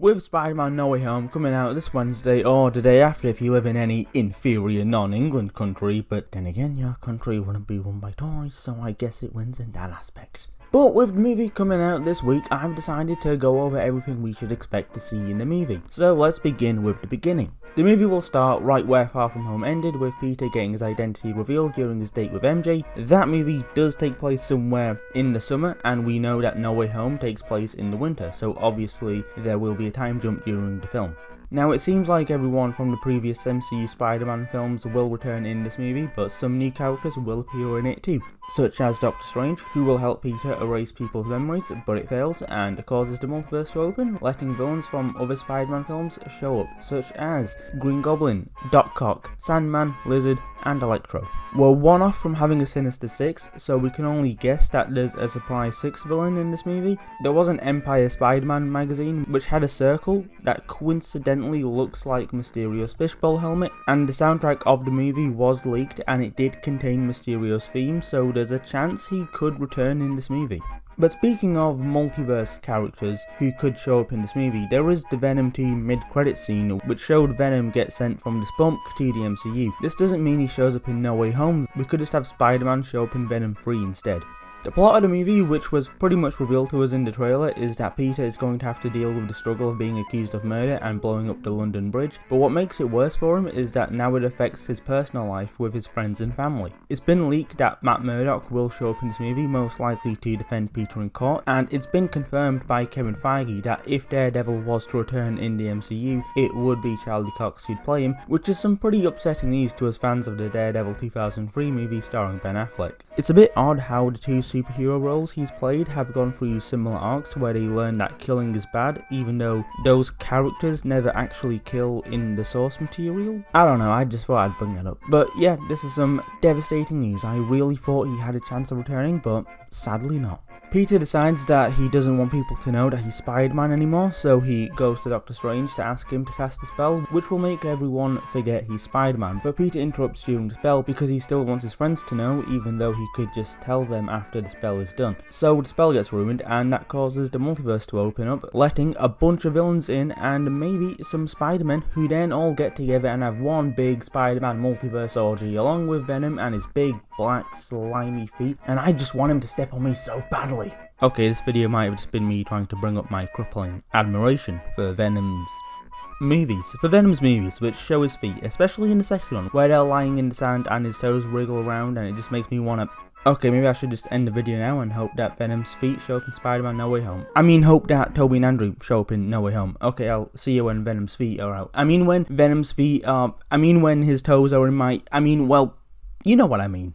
With Spider-Man No Way Home coming out this Wednesday or the day after if you live in any inferior non-England country, but then again your country wouldn't be run by Tories, so I guess it wins in that aspect. But with the movie coming out this week, I've decided to go over everything we should expect to see in the movie. So let's begin with the beginning. The movie will start right where Far From Home ended, with Peter getting his identity revealed during his date with MJ. That movie does take place somewhere in the summer, and we know that No Way Home takes place in the winter, so obviously there will be a time jump during the film. Now, it seems like everyone from the previous MCU Spider-Man films will return in this movie, but some new characters will appear in it too, such as Doctor Strange, who will help Peter erase people's memories, but it fails and causes the multiverse to open, letting villains from other Spider-Man films show up, such as Green Goblin, Doc Ock, Sandman, Lizard, and Electro. We're one off from having a Sinister Six, so we can only guess that there's a surprise sixth villain in this movie. There was an Empire Spider-Man magazine which had a circle that coincidentally looks like Mysterio's fishbowl helmet, and the soundtrack of the movie was leaked and it did contain Mysterio's theme, so there's a chance he could return in this movie. But speaking of multiverse characters who could show up in this movie, there is the Venom team mid-credit scene which showed Venom get sent from the Spunk to the MCU. This doesn't mean he shows up in No Way Home, we could just have Spider-Man show up in Venom 3 instead. The plot of the movie, which was pretty much revealed to us in the trailer, is that Peter is going to have to deal with the struggle of being accused of murder and blowing up the London Bridge, but what makes it worse for him is that now it affects his personal life with his friends and family. It's been leaked that Matt Murdock will show up in this movie, most likely to defend Peter in court, and it's been confirmed by Kevin Feige that if Daredevil was to return in the MCU, it would be Charlie Cox who'd play him, which is some pretty upsetting news to us fans of the Daredevil 2003 movie starring Ben Affleck. It's a bit odd how the two superhero roles he's played have gone through similar arcs where they learn that killing is bad, even though those characters never actually kill in the source material. I don't know, I just thought I'd bring that up. But yeah, this is some devastating news. I really thought he had a chance of returning, but sadly not. Peter decides that he doesn't want people to know that he's Spider-Man anymore, so he goes to Doctor Strange to ask him to cast a spell, which will make everyone forget he's Spider-Man. But Peter interrupts during the spell because he still wants his friends to know, even though he could just tell them after the spell is done. So the spell gets ruined, and that causes the multiverse to open up, letting a bunch of villains in and maybe some Spider-Men, who then all get together and have one big Spider-Man multiverse orgy, along with Venom and his big black slimy feet, and I just want him to step on me so badly. Okay, this video might have just been me trying to bring up my crippling admiration for Venom's movies, which show his feet, especially in the second one, where they're lying in the sand and his toes wriggle around, and it just makes me wanna... Okay, maybe I should just end the video now and hope that Venom's feet show up in Spider-Man No Way Home. I mean, hope that Toby and Andrew show up in No Way Home. Okay, I'll see you when Venom's feet are out. I mean when Venom's feet are... I mean when his toes are in my... I mean, well, you know what I mean.